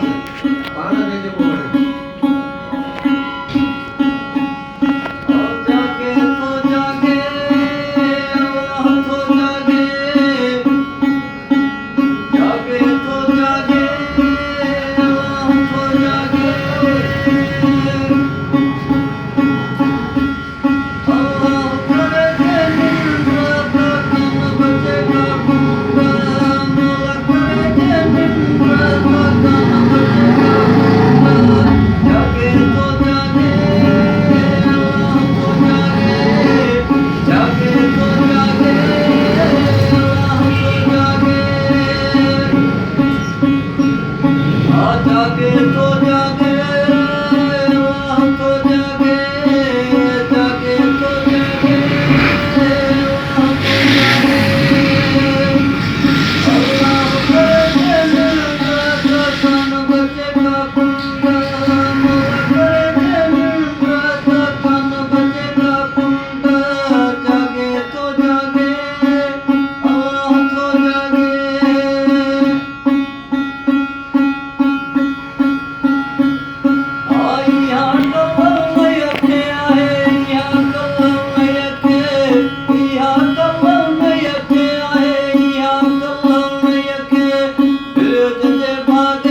આવશે પાના દેજે પોવડે जागे तो जागे तो जागे जागे तो जागे तो जागे अल्लाह करे के निंद्रा का कान बचेगा गूंगा मौला करे के निंद्रा का कान बचेगा गूंगा जागे तो जागे जागे तो जागे जागे तो जागे तो जागे जागे तो जागे अल्लाह करे निंद्रा का कान बचेगा गूंगा मौला करे निंद्रा का कान बचेगा गूंगा जागे तो जागे अल्लाह तो जागे भाग